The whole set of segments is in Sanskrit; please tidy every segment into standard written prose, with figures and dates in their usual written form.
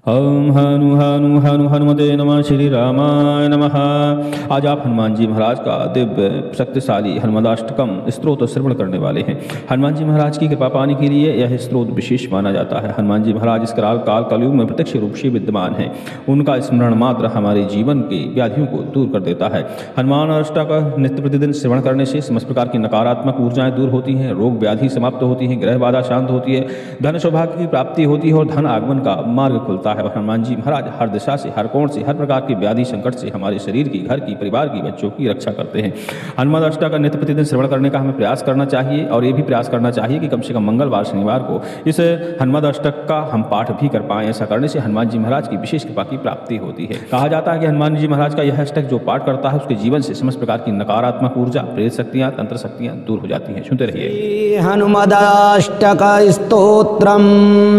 ओम हनु हनु हनु हनुमते नमः। श्री रामाय नमः। आज आप हनुमान जी महाराज का दिव्य शक्तिशाली हनुमाष्टकम स्त्रोत श्रवण करने वाले हैं। हनुमान जी महाराज की कृपा पाने के लिए यह स्त्रोत विशेष माना जाता है। हनुमान जी महाराज इस कराल काल कलयुग में प्रत्यक्ष रूप से विद्यमान हैं। उनका स्मरण मात्र हमारे जीवन के व्याधियों को दूर कर देता है। हनुमान अष्टक का नित्य प्रतिदिन श्रवण करने से समस्त प्रकार की नकारात्मक ऊर्जाएं दूर होती हैं, रोग व्याधि समाप्त होती हैं, ग्रह बाधा शांत होती है, धन सौभाग्य की प्राप्ति होती है और धन आगमन का मार्ग खुलता है। और हनुमान जी महाराज हर दिशा से, हर कोण से, हर प्रकार के व्याधि संकट से हमारे शरीर की, घर की, परिवार की, बच्चों की रक्षा करते हैं। हनुमान अष्टक का नित्य प्रतिदिन श्रवण करने का हमें प्रयास करना चाहिए और ये भी प्रयास करना चाहिए कि कम से कम मंगलवार शनिवार को इस हनुमान अष्टक का हम पाठ भी कर पाएं। ऐसा करने से हनुमान जी महाराज की विशेष कृपा की प्राप्ति होती है। कहा जाता है कि हनुमान जी महाराज का यह अष्टक जो पाठ करता है उसके जीवन से समस्त प्रकार की नकारात्मक ऊर्जा, प्रेत शक्तियां, तंत्र शक्तियां दूर हो जाती हैं। सुनते रहिए। हनुमदाष्टक स्तोत्रम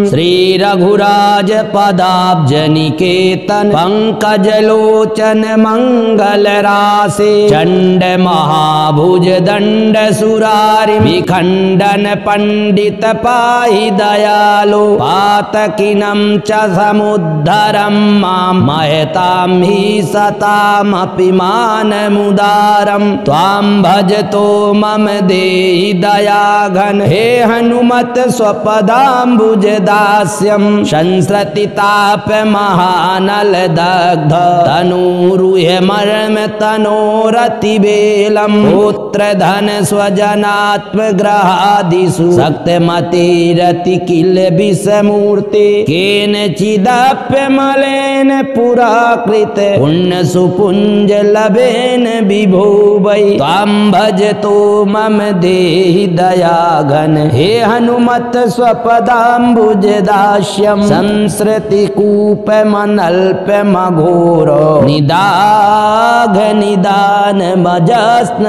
श्री रघुराज पदाब्ज निकेतन पंकज लोचन मंगल राशि चंड महाभुज दंड सुरारि विखंडन पंडित पाहि दयालो पातकिनम च समुद्धरम माम महताम ही सतामपि मानमुदारम त्वां भजतो मम देहि दयाघन। हे हनुमत स्वपदाम्बुज दास्यम संसृति ताप महानल दग्ध तनूरुह मर्म तनोरति बेलम पुत्र धन स्वजनात्म ग्रहादिषु शक्तिमतिरति किल विषमूर्ति केन चिदप्य मलेन पुराकृत पुण्य सुपुंज लभेन विभो वै त्वां भजतो मम देहि दयाघन। हे हनुमत स्वपदाम्बुज दास्यम संसृति कूप मनल्प मघोर निदाघ निदान मजस्नमेशं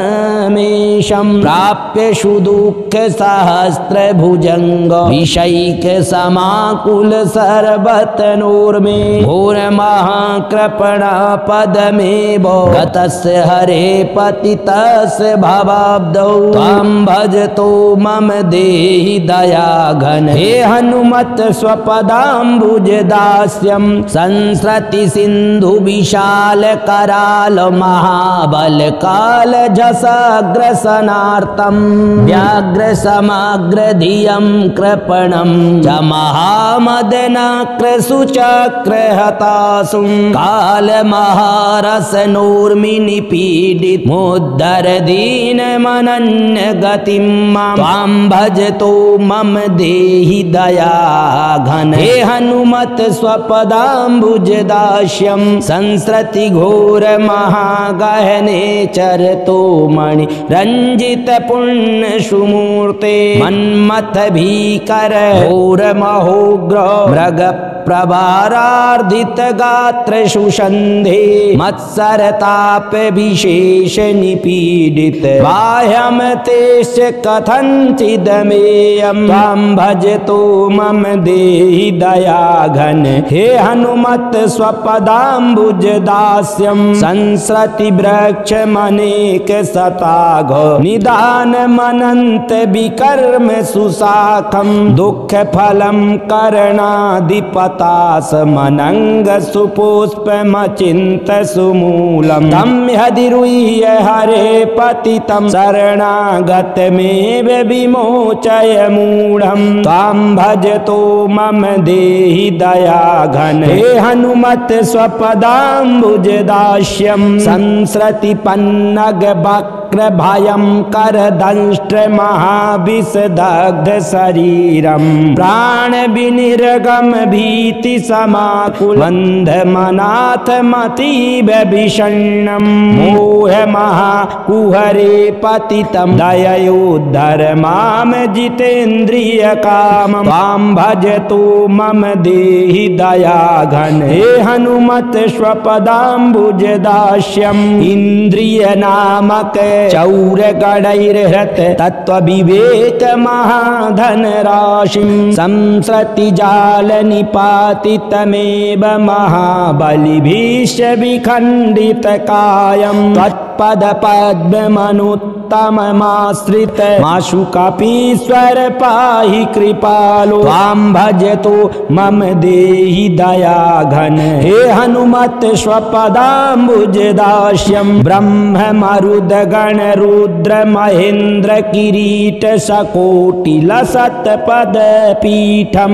प्राप्य सुदुःख सहस्त्र भुजंग विषैक समाकुल सर्वतनोर्मे घोर महाकृपणा पदमेव गतस्य हरे पतितस्य भवाब्दौ त्वां भजतो मम देहि दयाघन। हे हनुमत स्वपदाम्बुज दास्यम संसृति सिंधु विशाल कराल महाबल काल झसग्रसनार्तम व्याघ्र समग्र धियं कृपणम च महामदनाक्र सुचक्र हतासु काल महारस नूर्मिनि पीडित मुद्धर दीन मनन्य गतिम त्वां भजतो मम देहि दयाघन। हे हनुमत स्वपदाम्बुज दास्यम संसृति घोर महागहने चरतो मणि रंजित पुण्य सुमूर्ते मन्मथ भीकर घोर महोग्र मृग प्रभारार्धित गात्र सुषंधे मत्सरताप विशेष निपीडित बाह्यम तेष कथंचिदमेयं त्वां भजतो मम देहि दयाघन। हे हनुमत स्वपदाम्बुज दास्यम संसृति वृक्ष मनेक सताघ निदान मनंत विकर्म सुशाखम दुख फलम करणाधिपतास मनंग सुपुष्प मचिंत सुमूलम तम हदिरुह्य हरे पतितम शरणागत मेव विमोचय मूढ़म त्वां भजतो मम देहि दयाघन। हे हनुमत स्वपदाम्बुज दास्यम संसृति पन्नग वक्र भयं कर दंष्ट्र महाविष दग्ध शरीरम प्राण विनिर्गम भीति समाकुल बंध मनाथ मतीव विषण्णम मोह महाकुहरे पतितम दयोद्धर माम जितेन्द्रिय कामम त्वां भजतो मम देहि दयाघन। हे हनुमत स्वपदाम्बुज दास्यम इंद्रिय नामक चौर गणैर्हृत तत्व विवेक महाधन राशिम संसृति जाल निपातितमेव महाबलि भीष्म विखंडित कायम तत्पद पद्म मनुत तममाश्रित माशुकापीश्वर पाहि कृपालो त्वां भजतो मम देहि दया घन हे हनुमत स्वपदाम्बुजदास्यं ब्रह्म मरुद गण रुद्र महेंद्र किरीट सकोटि लसत पद पीठम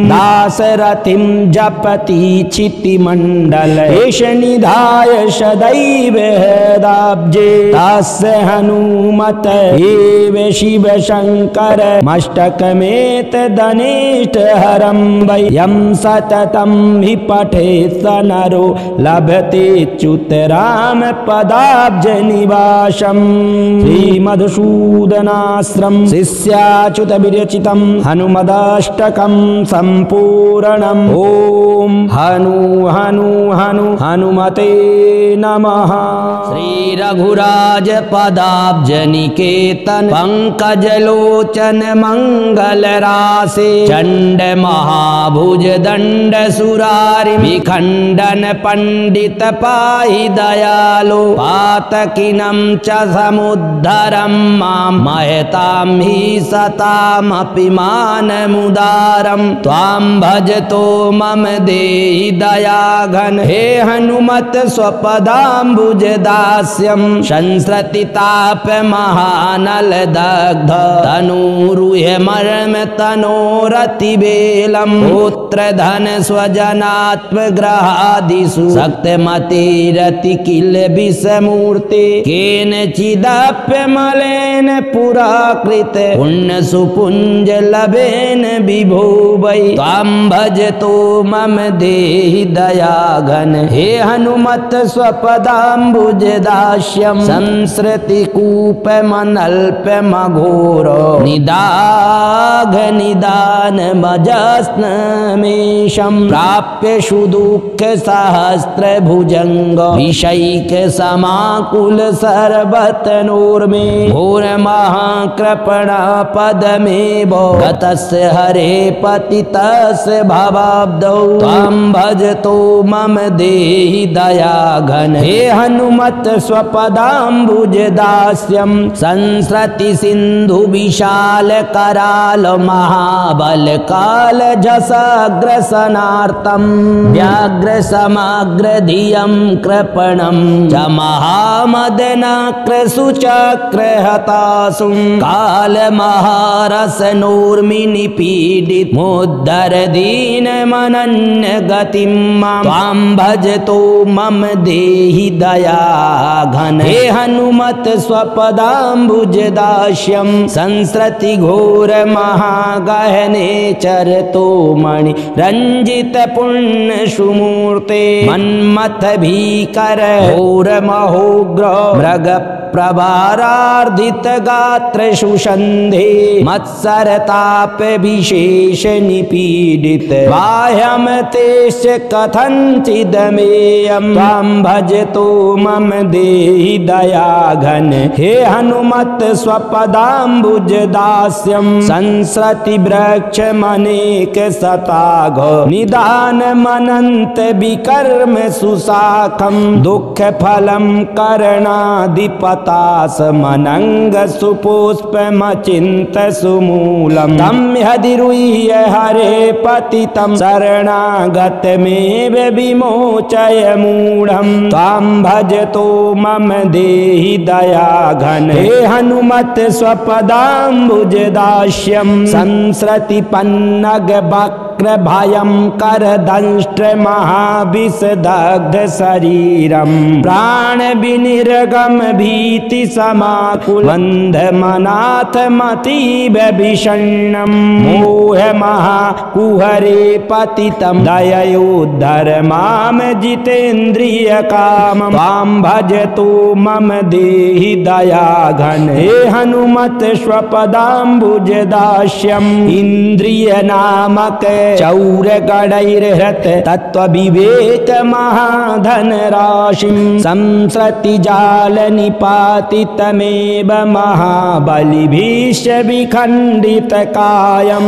दासरथिं जपति क्षिति मंडल एष निधाय सदैव हृदाब्जे तस्य हनुमत एव शिव शंकर मस्तकमेत दनिष्ठ हरं वै यं सततं हि पठेत् स नरो लभते च्युत राम पदाब्ज निवासम् श्रीमधुसूदनाश्रम शिष्याच्युत विरचितं हनुमदाष्टकं सम्पूर्णम् ओम हनु हनु हनु हनुमते नमः। श्री रघुराज पदाब्ज निकेतन पंकज लोचन मंगल रासे चंड महाभुज दंड सुरारि विखंडन पंडित पाहि दयालो पातकिनं च समुद्धरं मां महतां हि सतामपि मानमुदारं त्वां भजतो मम देहि दयाघन हे हनुमत स्वपदाम्बुजदास्यं संसृतिताप महानल दग्ध तनूरुह मर्म तनोरतिबेलम् पुत्र धन स्वजनात्मग्रहादिषु शक्तिमतिरति किल विषमूर्ते केनचिदप्यमलेन पुराकृत पुण्य सुपुंज लभेन विभो वै त्वां भजतो मम देहि दयाघन हे हनुमत स्वपदाम्बुजदास्यं संसृति कूप मनल्प मघोर निदाघ निदान मजस्नमेशं प्राप्य सुदुःख सहस्र भुजंग विषैक समाकुल सर्वतनोर्मे घोर महाकृपणा पदमेव गतस्य हरे पतितस्य भवाब्दौ त्वां भजतो मम देहि दयाघन हे हनुमत स्वपदाम्बुजदास्यं संसृति सिंधु विशाल कराल महाबल काल जसाग्रसनार्थं व्याघ्र समग्र धियं कृपणं च महामदनाक्र सुचक्र हतासुं काल महारसनोर्मिनि पीडित मुद्धर दीन मनन्य गतिं मां त्वां भजतो मम देहि दयाघन हे हनुमत स्वपदाम्बुजदास्यं संसृति घोर महागहने चरतो मणि रंजित पुण्य सुमूर्ते मन्मथ भीकर घोर महोग्र मृग प्रभारार्धित गात्र सुषंधे मत्सरताप विशेष निपीडित बाह्यम तेष कथंचिदमेयं त्वां भजतो मम देहि दयाघन हे हनुमत स्वपदाम्बुजदास्यं संसृति वृक्ष मनेक सताघ निदान मनंत विकर्म सुशाखं दुख फलं करणाधिपतास मनंग सुपुष्पमचिंत सुमूलम तम हदिरुह्य हरे पतितं शरणागतमेव विमोचय मूढ़ं त्वां भजतो मम देहि दयाघन हे हनुमत स्वपदाम्बुजदास्यं संसृति पन्नग वक्र भयं कर दंष्ट्र महाविषदग्ध शरीरं प्राण विनिर्गम भीति समाकुल बंध मनाथ मतीव विषण्णं मोह महाकुहरे पतितं दययोद्धर माम जितेन्द्रिय कामं त्वां भजतो मम देहि दयाघन हे हनुमत स्वपदाम्बुजदास्यं इंद्रिय नामक चौर गणैर्हृत तत्व विवेक महाधन राशिं संसृति जाल निपातितमेव महाबलिभीष विखंडित कायं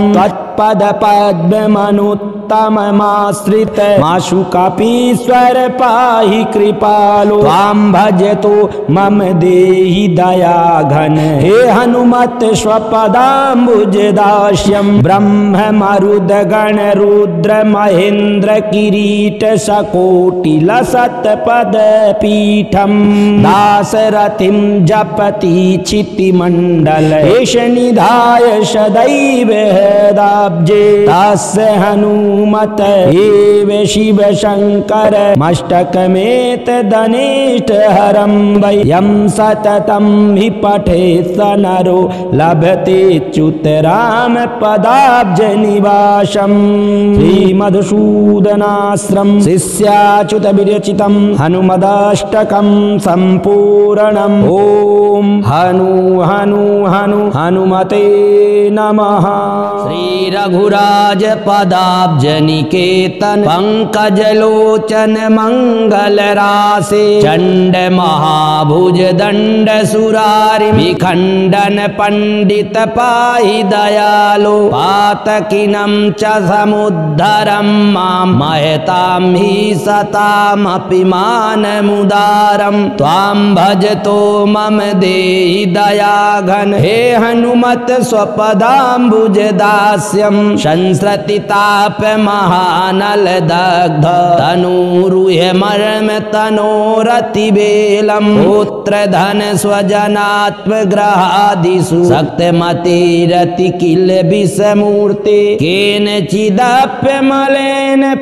त्वत्पद पद्मनुत्तममाश्रित माशुकापीश्वर पाहि कृपालो त्वां भजतो मम देहि दयाघन हे हनुमत स्वपदाम्बुजदास्यं ब्रह्म मरुद गण रुद्र महेन्द्र किरीट सकोटिलसत् पद पीठम दासरथिं जपति क्षितिमण्डल एष निधाय सदैव हृदाब्जे तस्य हनुमत एव शिव शंकर मस्तकमेतदनिष्ट हरं वै यं सततं हि पठेत् स नरो लभते च्युतराम पदाब्ज निवासम् श्रीमधुसूदनाश्रम शिष्याच्युत विरचितं हनुमदाष्टकं सम्पूर्णम् ओम हनु हनु हनु हनुमते नमः। श्री रघुराज पदाब्ज निकेतन पंकज लोचन मंगल राशे चंड महाभुज दंड सुरारि विखंडन पंडित पाहि दयालो पातकिनं च समुद्धरं मां महतां हि सतामपि मानमुदारं त्वां भजतो मम देहि दयाघन हे हनुमत स्वपदाम्बुजदास्यं संसृतिताप महानल दग्ध तनूरुह मर्म तनोरतिबेलम् पुत्र धन स्वजनात्मग्रहादिषु शक्तिमतिरति किल विषमूर्ते केनचिदप्यमलेन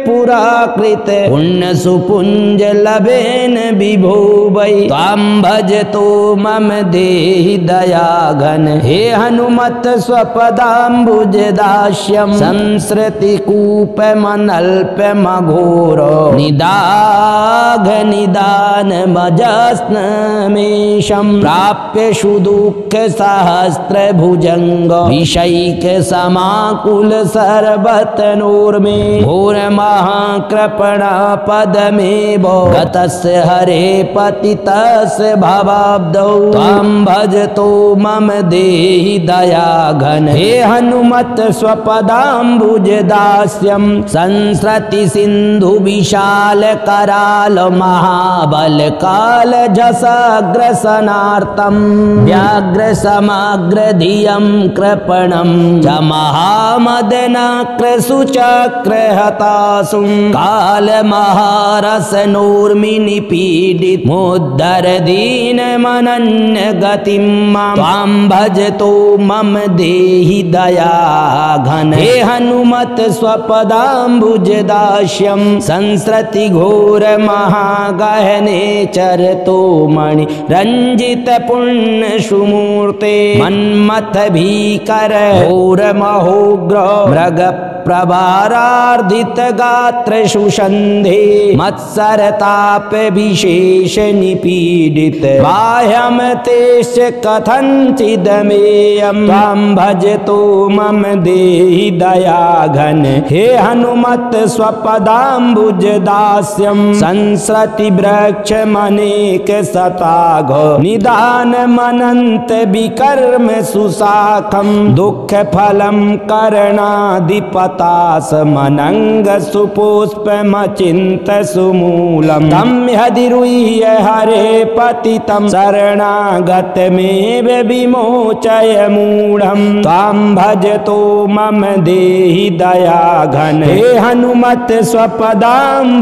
पुराकृत पुण्य सुपुंज लभेन विभो वै त्वां भजतो मम देहि दयाघन हे हनुमत स्वपदाम्बुजदास्यं संसृतिकूपमनल्पमघोर निदाघ निदानमजस्नमेषं प्राप्य सुदुःख सहस्र भुजंग विषैक समाकुल सर्वतनोर्मे घोर महाकृपणा पदमेव गतस्य हरे पतितस्य भवाब्दौ त्वां भजतो मम देहि दयाघन हे हनुमत स्वपदाम्बुजदास्यं संसृति सिंधु विशाल कराल महाबल काल जसाग्रसनार्थं व्याघ्र समग्र धियं कृपणं च महामदनाक्र सुचक्र हतासुं काल महारसनोर्मिनि पीडित मुद्धर दीन मनन्य गतिं मां त्वां भजतो मम देहि दयाघन हे हनुमत स्वपदाम्बुजदास्यं संसृति घोर महागहने चरतो मणि रंजित पुण्य सुमूर्ते मन्मथ भीकर घोर महोग्र मृग प्रभारार्धित गात्र सुषंधे मत्सरताप विशेष निपीडित बाह्यम तेष कथंचिदमेयं त्वां भजतो मम देहि दयाघन हे हनुमत स्वपदाम्बुजदास्यं संसृति वृक्ष मनेक सताघ निदान मनंत विकर्म सुशाखं दुख फलं करणाधिपतास मनंग सुपुष्पमचिंत सुमूलम् तं ह्यधिरुह्य हरे पतितं शरणागतमेव विमोचय मूढं त्वां भजतो मम देहि दयाघन हे हनुमत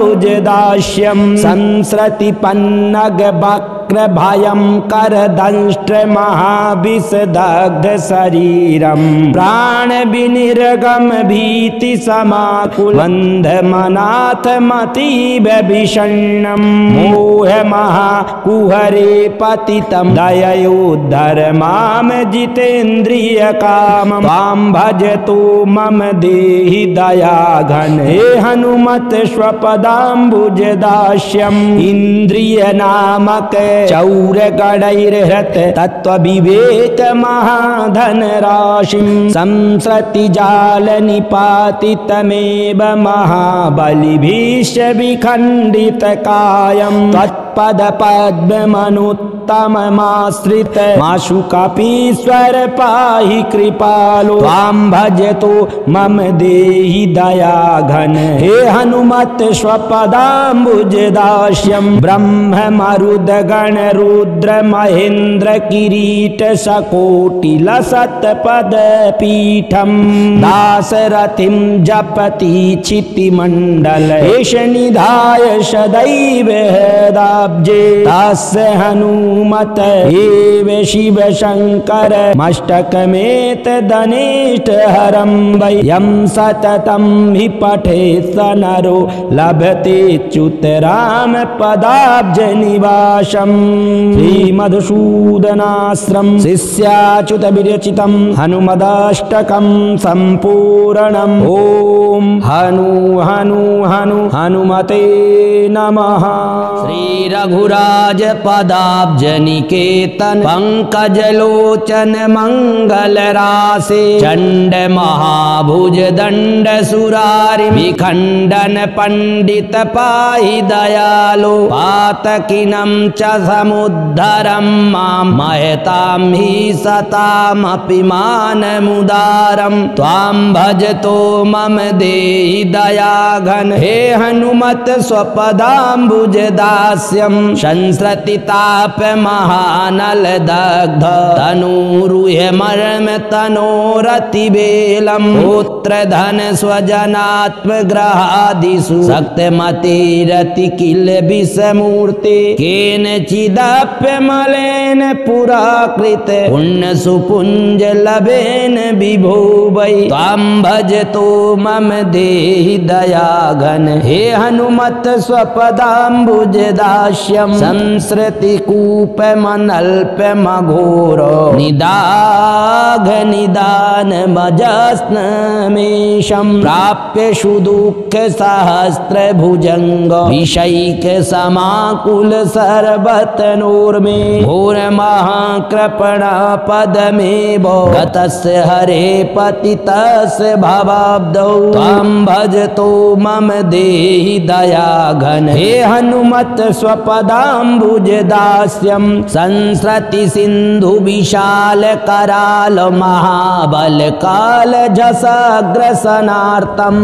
स्वपदाम्बुजदास्यं संसृति पन्नग वक्र भयं कर दंष्ट्र महाविषदग्ध शरीरं प्राण विनिर्गम भीति समाकुल बंधमनाथ मतीव विषण्णं मोह महाकुहरे पतितं दययोद्धर माम जितेन्द्रिय कामं त्वां भजतो मम देहि दयाघन हे हनुमत स्वपदाम्बुजदास्यं इंद्रिय नामक चौर गणैर्हृत तत्व विवेक महाधन राशिं संसृति जाल निपातितमेव महाबलिभीष्य विखंडित कायं तत्पद पद्मनुत्तम तममाश्रित माशुकापीश्वर पाहि कृपालो त्वां भजतो मम देहि दयाघन हे हनुमत स्वपदाम्बुजदास्यं ब्रह्म मरुद गण रुद्र महेन्द्र किरीट सकोटि लसत पद पीठम दासरथिं जपति क्षितिमण्डल एष निधाय सदैव हृदाब्जे तस्य हनुमत एव शिव शंकर मस्तकमेतदनिष्ट हरं वै यं सततं हि पठेत् स नरो लभते च्युत राम पदाब्ज निवासम् श्रीमधुसूदनाश्रम शिष्याच्युत विरचितं हनुमदाष्टकं सम्पूर्णम् ओम हनु हनु हनु हनुमते नमः। श्री रघुराज पदाब्ज निकेतन पंकज लोचन मंगल रासे चंड महाभुज दंड सुरारि विखंडन पंडित पाहि दयालो पातकिनं च समुद्धरं मां महतां हि सतामपि मानमुदारं त्वां भजतो मम देहि दयाघन हे हनुमत स्वपदाम्बुजदास्यं संसृतिताप महानल दग्ध तनूरुह मर्म तनोरतिबेलम पुत्र धन स्वजनात्मग्रहादिषु शक्तिमतिरति किल विषमूर्ते केनचिदप्य मलेन पुराकृत पुण्य सुपुंज लभेन विभो वै त्वां भजतो मम देहि दयाघन हे हनुमत स्वपदाम्बुजदास्यं संसृति कूप मनल्प मघोर निदाघ निदान मजस्नमेशं प्राप्य सुदुःख सहस्त्र भुजंग विषैक समाकुल सर्वतनोर्मे घोर महाकृपणा पदमेव गतस्य हरे पतितस्य भवाब्दौ त्वां भजतो मम देहि दयाघन हे हनुमत स्वपदाम्बुजदास्यं संसृति सिंधु विशाल कराल महाबल काल जसाग्रसनार्तं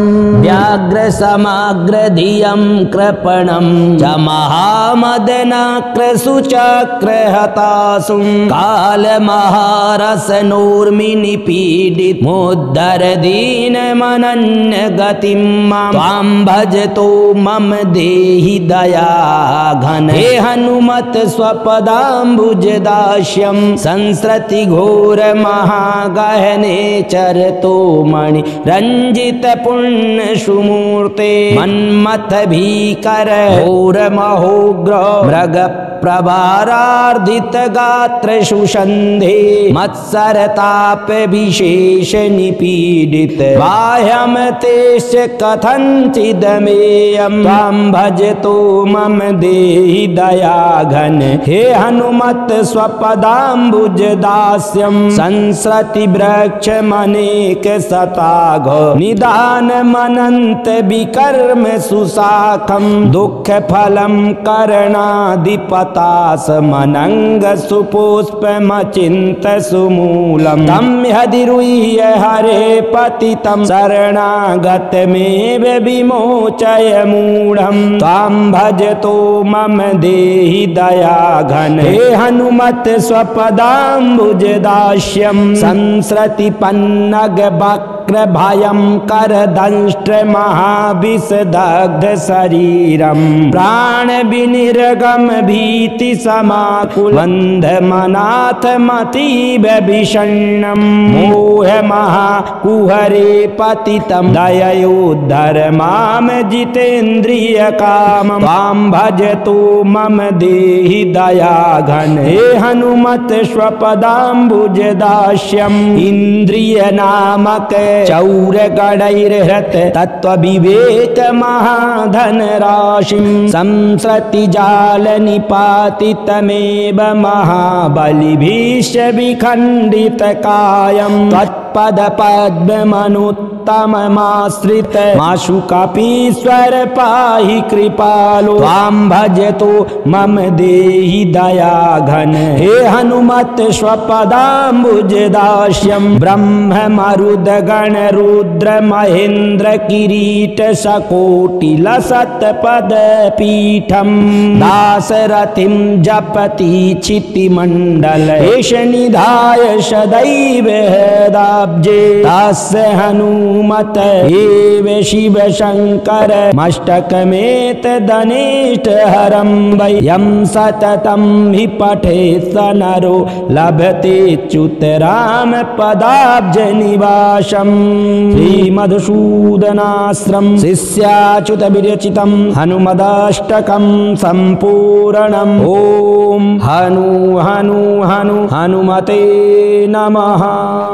व्याघ्र समग्र धियं कृपणं च महामदनाक्र सुचक्र हतासुं काल महारसनोर्मिनि पीडित मुद्धर दीन मनन्य गतिं मां त्वां भजतो मम देहि दयाघन हे हनुमत स्वपदाम्बुजदास्यं संसृति घोर महागहने चरतो मणि रंजित पुण्य सुमूर्ते मन्मथ भीकर घोर महोग्र मृग प्रभारार्धित गात्र सुषंधे मत्सरताप विशेष निपीडित बाह्यम तेष कथंचिदमेयं त्वां भजतो मम देहि दयाघन हे हनुमत स्वपदाम्बुजदास्यं संसृति वृक्ष मनेक सताघ निदान मनंत विकर्म सुशाखं दुःख फलं करणाधिपतास मनंग सुपुष्पमचिंत सुमूलम् तं हदिरुह्य हरे पतितं शरणागतमेव विमोचय मूढं त्वां भजतो मम देहि दयाघन हे हनुमत स्वपदाम्बुजदास्यं संसृति पन्नग वक्र भयं कर दंष्ट्र महाविषदग्ध शरीरं प्राण विनिर्गम भीति समाकुल बंध मनाथ मतीव विषण्णं मोह महाकुहरे पतितं दययोद्धर माम जितेन्द्रिय कामं त्वां भजतो मम देहि दयाघन हे हनुमत स्वपदाम्बुजदास्यं इंद्रिय नामक चौर गणैर्हृत तत्व विवेक महाधन राशिं संसृति जाल निपातितमेव महाबलिभीष्य विखंडित कायं तत्पद पद्मनुत्तम तममाश्रित माशुकापीश्वर पाहि कृपालो त्वां भजतो मम देहि दयाघन हे हनुमत स्वपदाम्बुजदास्यं ब्रह्म मरुद गण रुद्र महेन्द्र किरीट सकोटि लसत पद पीठम दासरथिं जपति क्षितिमण्डल एष निधाय सदैव हृदाब्जे तस्य हनुमत एव शिव शंकर मस्तकमेतदनिष्ट हरं वै यं सततं हि पठेत् स नरो लभते च्युत राम पदाब्ज निवासम् श्रीमधुसूदनाश्रम शिष्याच्युत विरचितं हनुमदाष्टकं सम्पूर्णम् ओम हनु हनु हनु हनुमते नमः।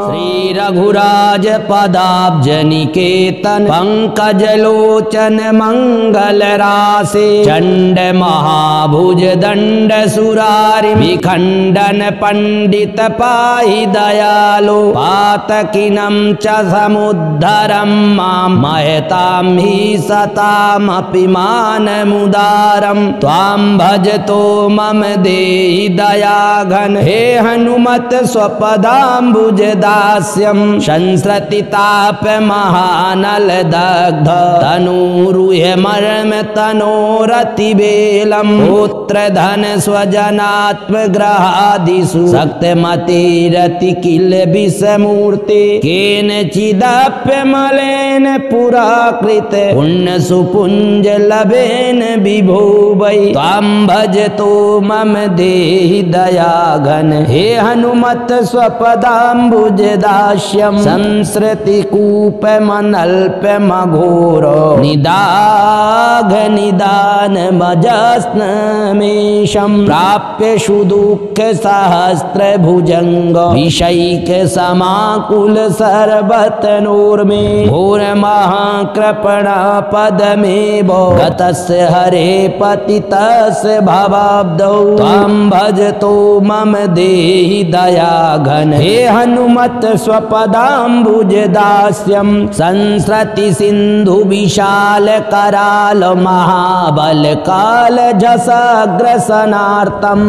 श्री रघुराज पदाब्ज निकेतन पंकज लोचन मंगल रासे चंड महाभुज दंड सुरारि विखंडन पंडित पाहि दयालो पातकिनं च समुद्धरं मां महतां हि सतामपि मानमुदारं त्वां भजतो मम देहि दयाघन हे हनुमत स्वपदाम्बुजदास्यं संसृतिताप महानल दग्ध तनूरुह मर्म तनोरतिबेलम पुत्र धन स्वजनात्मग्रहादिषु शक्तिमतिरति किल विषमूर्ते केनचिदप्य मलेन पुराकृत पुण्य सुपुंज लभेन विभो वै त्वां भजतो मम देहि दयाघन हे हनुमत स्वपदाम्बुजदास्यं संसृति कूप मनल्प मघोर निदाघ निदान मजस्नमेशं प्राप्य सुदुःख सहस्त्र भुजंग विषैक समाकुल सर्वतनोर्मे घोर महाकृपणा पदमेव गतस्य हरे पतितस्य भवाब्दौ त्वां भजतो मम देहि दयाघन हे हनुमत स्वपदाम्बुजदास्यं संसृति सिंधु विशाल कराल महाबल काल जसाग्रसनार्तं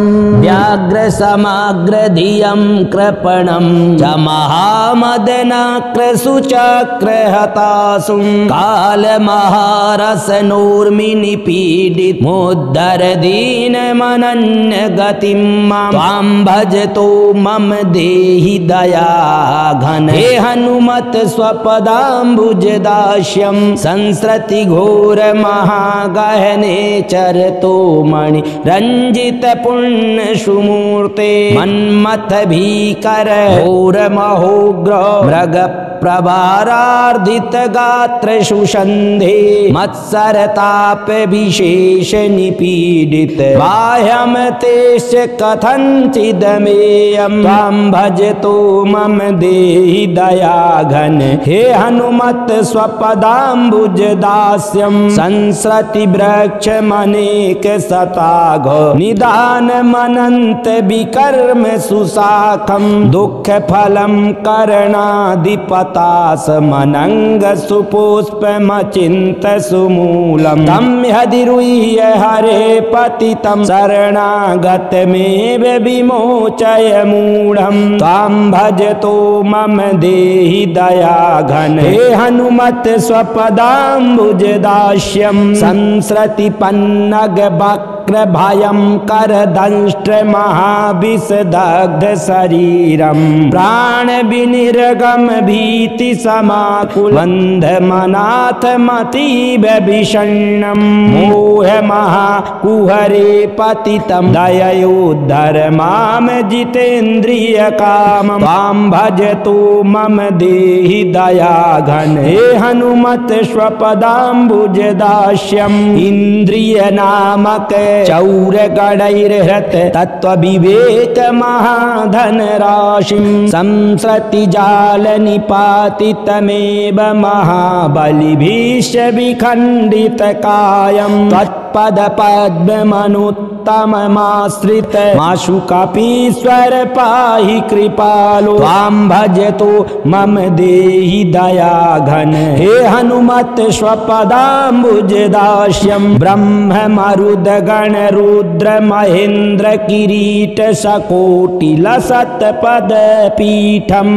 व्याघ्र समग्र धियं कृपणं च महामदनाक्र सुचक्र हतासुं काल महारसनोर्मिनि पीडित मुद्धर दीन मनन्य गतिं मां त्वां भजतो मम देहि दयाघन हे हनुमत स्वपदाम्बुजदास्यं संसृति घोर महागहने चरतो मणि रंजित पुण्य सुमूर्ते मन्मथ भीकर घोर महोग्र मृग प्रभारार्धित गात्र सुषंधे मत्सरताप विशेष निपीडित बाह्यम तेष कथंचिदमेयं त्वां भजतो मम देहि दयाघन हे हनुमत स्वपदाम्बुजदास्यं संसृति वृक्ष मनेक सताघ निदान मनंत विकर्म सुशाखं दुःख फलं करणाधिपतास मनंग सुपुष्पमचिंत सुमूलम् तं हदिरुह्य हरे पतितं शरणागतमेव विमोचय मूढं त्वां भजतो मम देहि दयाघन हे हनुमत स्वपदाम्बुजदास्यं संसृति पन्नग वक्र भयं करदंष्ट्र महाविषदग्ध शरीरं प्राण विनिर्गम भीति समाकुल बंध मनाथ मतीव विषण्णं मोह महाकुहरे पतितं दययोद्धर माम जितेन्द्रिय कामं त्वां भजतो मम देहि दयाघन हे हनुमत स्वपदाम्बुजदास्यं इंद्रिय नामक चौर गणैर्हृत तत्व विवेक महाधन राशिं संसृति जाल निपातितमेव महाबलिभीष्य विखंडित कायं तत्पद पद्ममनुत्तम तममाश्रित माशुकापीश्वर पाहि कृपालो त्वां भजतो मम देहि दया घन हे हनुमत स्वपदाम्बुजदास्यं ब्रह्म मरुद गण रुद्र महेंद्र किरीट सकोटि लसत पद पीठम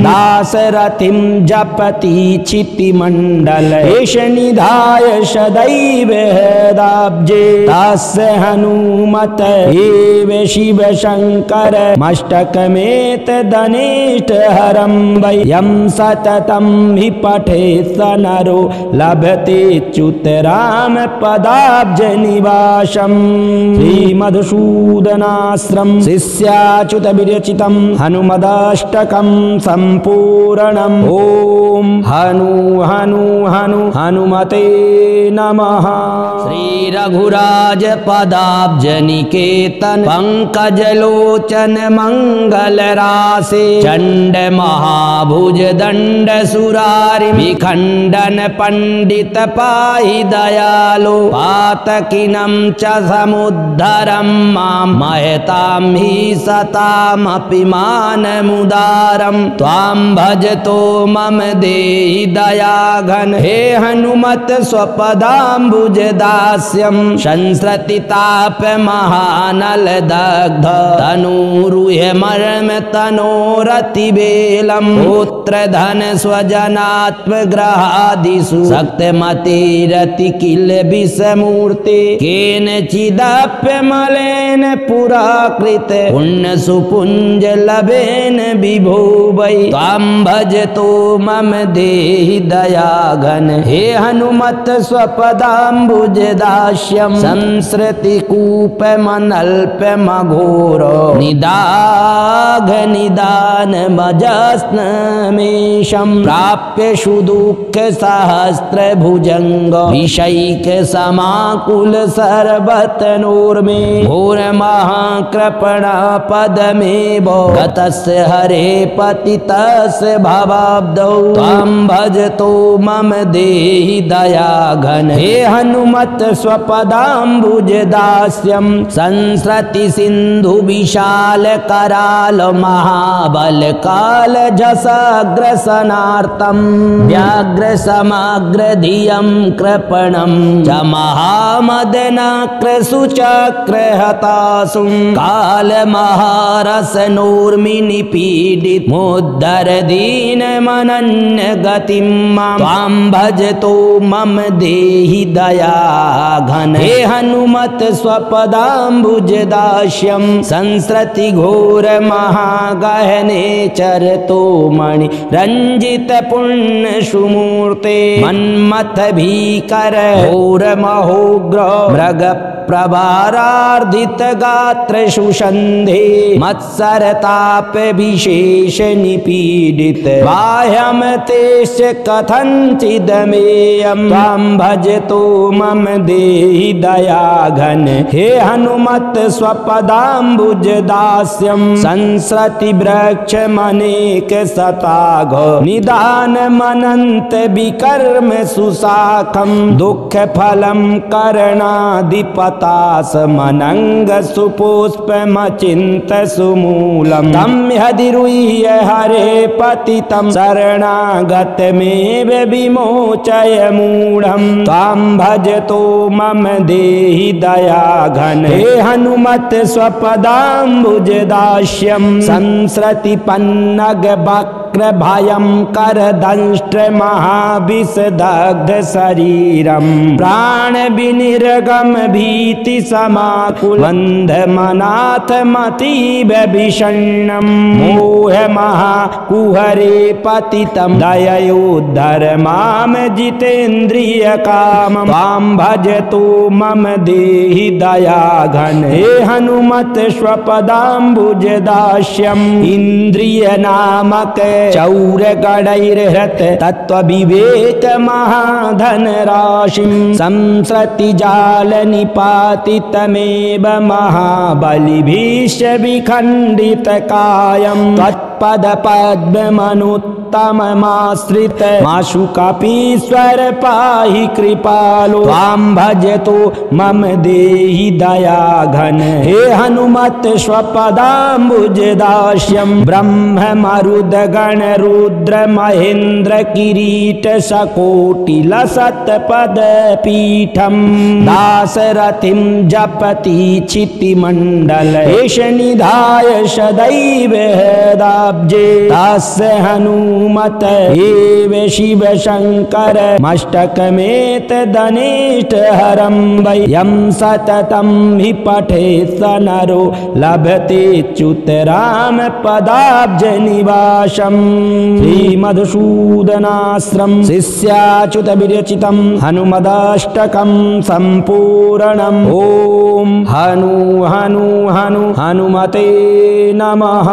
दासरथिं जपति चिति मंडल एष निधाय सदैव हृदाब्जे तस्य हनुमत एव शिव शंकर मस्तकमेत दनेष्ट हरं वै यं सततं हि पठेत् स नरो लभते च्युत राम पदाब्ज निवासम् श्रीमधुसूदनाश्रम शिष्याच्युत विरचितं हनुमदाष्टकं सम्पूर्णम् ओम हनु हनु हनु हनुमते नमः। श्री रघुराज पदाब्ज निकेतन पंकज लोचन मंगल रासे चंड महाभुज दंड सुरारि विखंडन पंडित पाहि दयालो पातकिनं च समुद्धरं मां महतां हि सतामपि मानमुदारं त्वां भजतो मम देहि दयाघन हे हनुमत स्वपदाम्बुजदास्यं संसृतिताप महानल दग्ध तनूरुह मर्म तनोरतिबेलम् पुत्र धन स्वजनात्मग्रहादिषु शक्तिमतिरति किल विषमूर्ते केनचिदप्य मलेन पुराकृत पुण्य सुपुंज लभेन विभो वै त्वां भजतो मम देहि दयाघन हे हनुमत स्वपदाम्बुजदास्यं संसृति कूप मनल्प मघोर निदाघ निदान मजस्नमेशं प्राप्य सुदुःख सहस्र भुजंग विषैक समाकुल सर्वतनोर्मे घोर महाकृपणा पदमेव गतस्य हरे पतितस्य भवाब्दौ त्वां भजतो मम देहि दयाघन हे हनुमत स्वपदाम्बुजदास्यं संसृति सिंधु विशाल कराल महाबल काल जसाग्रसनार्थं व्याघ्र समग्र धियं कृपणं च महामदनाक्र सुचक्र हतासुं काल महारसनोर्मिनि पीडित मुद्धर दीन मनन्य गतिं मां त्वां भजतो मम देहि दयाघन हे हनुमत स्वपदाम्बुजदास्यं संसृति घोर महागहने चरतो मणि रंजित पुण्य सुमूर्ते मन्मथ भीकर घोर महोग्र मृग प्रभारार्धित गात्र सुषंधे मत्सरताप विशेष निपीडित बाह्यम तेष कथंचिदमेयं त्वां भजतो मम देहि दयाघन हे हनुमत स्वपदाम्बुजदास्यं संसृति वृक्ष मनेक सताघ निदान मनंत विकर्म सुशाखं दुख फलं करणाधिपतास मनंग सुपुष्पमचिंत सुमूलम तम हदिरुह्य हरे पतितं शरणागतमेव विमोचय मूढ़ं त्वां भजतो मम देहि दयाघन हे हनुमत स्वपदाम्बुजदास्यं संसृति पन्नग वक्र भयं कर दंष्ट्र महाविषदग्ध शरीरं प्राण विनिर्गम भीति समाकुल बंध मनाथ मतीव विषण्णं मोह महाकुहरे पतितं दययोद्धर माम जितेन्द्रिय कामं त्वां भजतो मम देहि दयाघन हे हनुमत स्वपदाम्बुजदास्यं इंद्रिय नामक चौर गणैर्हृत तत्व विवेक महाधन राशिं संसृति जाल निपातितमेव महाबलिभीष विखंडित कायं त्वत्पद पद्मनुत्तममाश्रित माशुकापीश्वर पाहि कृपालो त्वां भजतो मम देहि दया घन हे हनुमत स्वपदाम्बुज दास्यम् ब्रह्म मरुद गण रुद्र महेन्द्र किरीट सकोटि लसत पद पीठम् दासरथिं जपति क्षिति मंडल एष निधाय सदैव हृदाब्जे तस्य हनुमत एव शिव शंकर मस्तकमेत दनिष्ठ हरं वै यं सततं हि पठेत् स नरो लभते च्युत राम पदाब्ज निवासम् श्रीमधुसूदनाश्रम शिष्याच्युत विरचितं हनुमदाष्टकं सम्पूर्णम् ओम हनु हनु हनु हनुमते नमः।